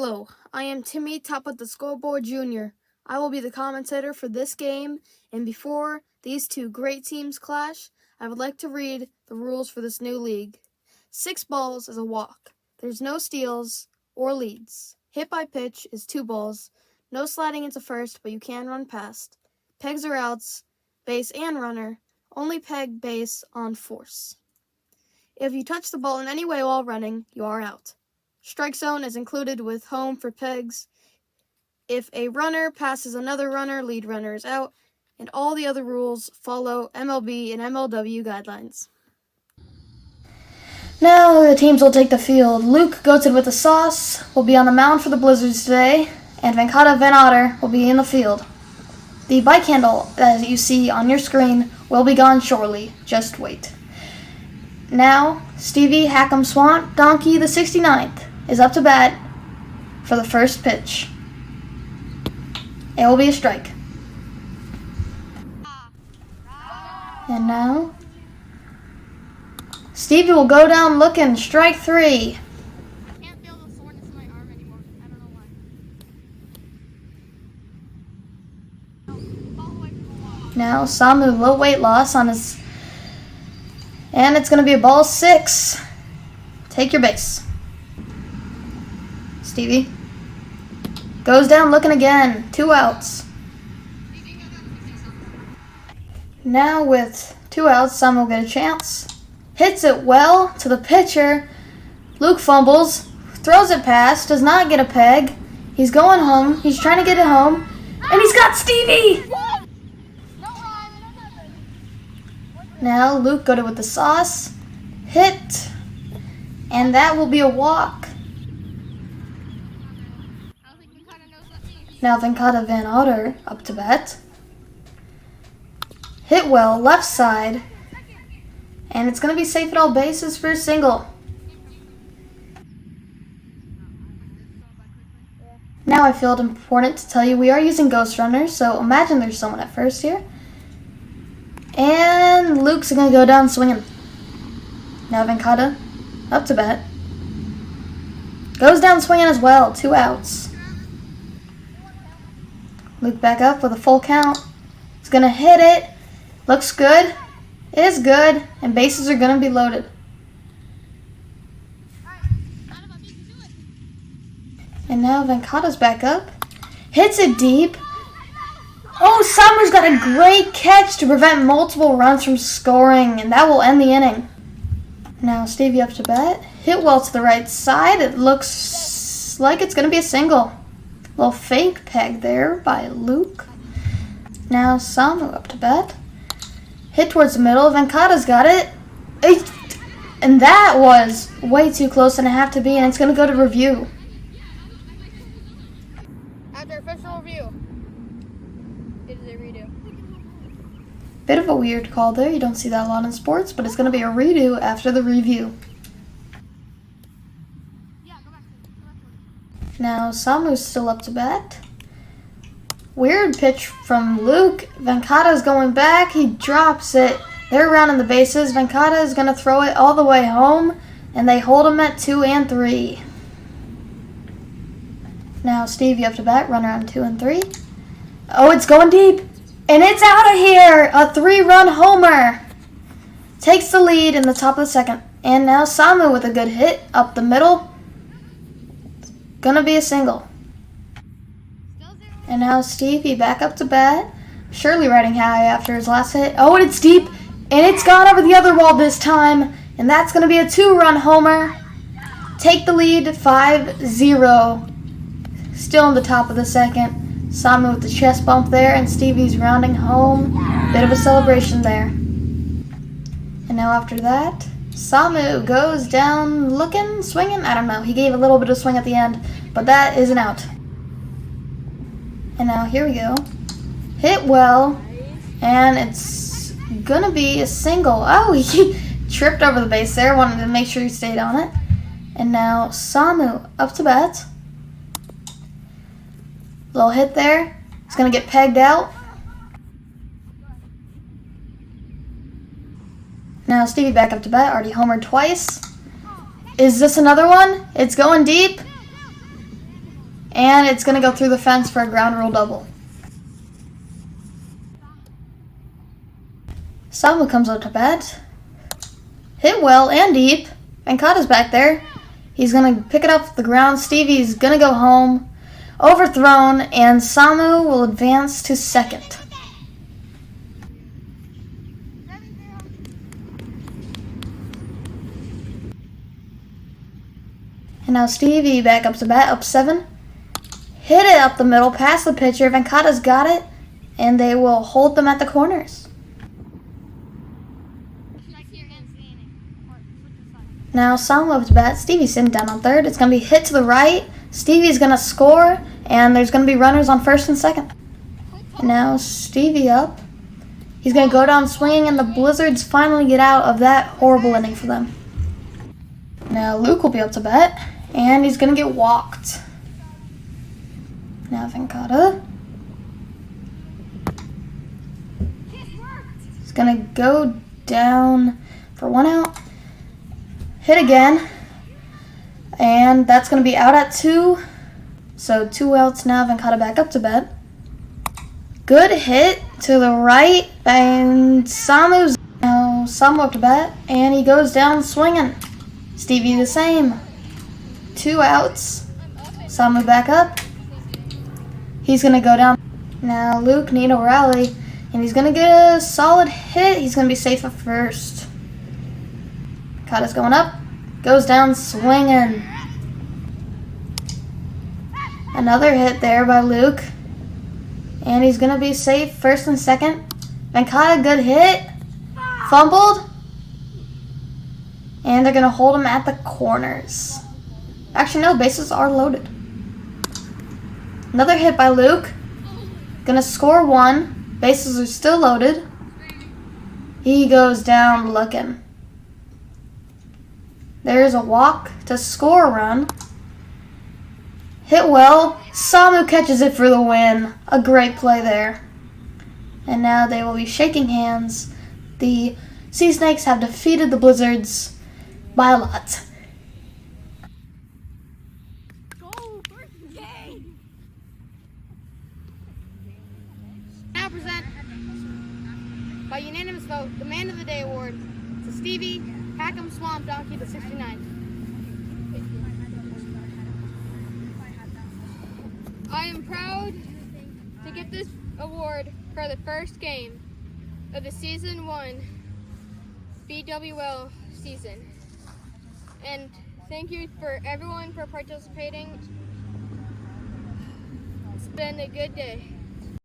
Hello, I am Timmy Topuhdau Skoarbord Jr. I will be the commentator for this game, and before these two great teams clash, I would like to read the rules for this new league. 6 balls is a walk. There's no steals or leads. Hit by pitch is 2 balls. No sliding into first, but you can run past. Pegs are outs, base and runner. Only peg base on force. If you touch the ball in any way while running, you are out. Strike zone is included with home for pegs. If a runner passes another runner, lead runner is out, and all the other rules follow MLB and MLW guidelines. Now the teams will take the field. Luke Gotehd with the sauce will be on the mound for the Blizzards today, and Venkata Venotter will be in the field. The bike handle that you see on your screen will be gone shortly. Just wait. Now, Stevie Hackem Swampdonkey the 69th is up to bat for the first pitch. It will be a strike. And now, Stevie will go down looking, strike 3. I can't feel the soreness in my arm anymore. I don't know why. Now, Samu, low weight loss on his... And it's going to be a ball 6. Take your base. Stevie goes down looking again. 2 outs. Now with 2 outs, Samu will get a chance. Hits it well to the pitcher. Luke fumbles. Throws it past. Does not get a peg. He's going home. He's trying to get it home. And he's got Stevie! Now Luke Gotehd with the sauce. Hit. And that will be a walk. Now Venkata Venotter up to bat. Hit well, left side. And it's going to be safe at all bases for a single. Now I feel it important to tell you we are using ghost runners, so imagine there's someone at first here. And Luke's going to go down swinging. Now Venkata up to bat. Goes down swinging as well. 2 outs. Luke back up with a full count. He's going to hit it. Looks good. It is good. And bases are going to be loaded. And now Venkata's back up. Hits it deep. Oh, Samu's got a great catch to prevent multiple runs from scoring. And that will end the inning. Now Stevie up to bat. Hit well to the right side. It looks like it's going to be a single. Little fake peg there by Luke. Now Samu up to bat. Hit towards the middle. Venkata's got it. And that was way too close than it had to be. And it's going to go to review. After official review, it is a redo. Bit of a weird call there. You don't see that a lot in sports. But it's going to be a redo after the review. Now Samu's still up to bat. Weird pitch from Luke. Venkata's going back. He drops it. They're rounding the bases. Venkata is going to throw it all the way home. And they hold him at 2 and 3. Now Stevie up to bat. Runner on 2 and 3. Oh, it's going deep. And it's out of here. A 3-run homer. Takes the lead in the top of the second. And now Samu with a good hit up the middle. Gonna be a single. And now Stevie back up to bat. Surely riding high after his last hit. Oh, and it's deep. And it's gone over the other wall this time. And that's gonna be a 2-run homer. Take the lead 5-0. Still in the top of the second. Samu with the chest bump there. And Stevie's rounding home. Bit of a celebration there. And now after that, Samu goes down looking, swinging. I don't know. He gave a little bit of swing at the end, but that is an out. And now here we go. Hit well, and it's going to be a single. Oh, he tripped over the base there. Wanted to make sure he stayed on it. And now Samu up to bat. Little hit there. He's going to get pegged out. Now Stevie back up to bat, already homered twice. Is this another one? It's going deep. and it's going to go through the fence for a ground rule double. Samu comes up to bat. Hit well and deep. Venkata's back there. He's going to pick it up off the ground. Stevie's going to go home. Overthrown, and Samu will advance to second. And now Stevie back up to bat, up 7. Hit it up the middle, past the pitcher. Venkata's got it, and they will hold them at the corners. Now Samu up to bat. Stevie's sitting down on third. It's going to be hit to the right. Stevie's going to score, and there's going to be runners on first and second. And now Stevie up. He's going to go down swinging, and the Blizzards finally get out of that horrible inning for them. Now Luke will be up to bat, and he's going to get walked. Now Venkata. He's going to go down for 1 out. Hit again. And that's going to be out at 2. So 2 outs now. Venkata back up to bat. Good hit to the right. And Samu's now Samu up to bat. And he goes down swinging. Stevie the same. 2 outs. Samu back up. He's going to go down. Now Luke need a rally. And he's going to get a solid hit. He's going to be safe at first. Venkata's going up. Goes down swinging. Another hit there by Luke. And he's going to be safe first and second. Venkata, good hit. Fumbled. And they're going to hold him at the corners. Actually, no, bases are loaded. Another hit by Luke. Going to score 1. Bases are still loaded. He goes down looking. There's a walk to score a run. Hit well. Samu catches it for the win. A great play there. And now they will be shaking hands. The Sea Snakes have defeated the Blizzards by a lot. Now present, by unanimous vote, the Man of the Day award to Stevie, Hackem, Swampdonkey, the 69. I am proud to get this award for the first game of the Season 1 BWL season. And thank you for everyone for participating. It's been a good day.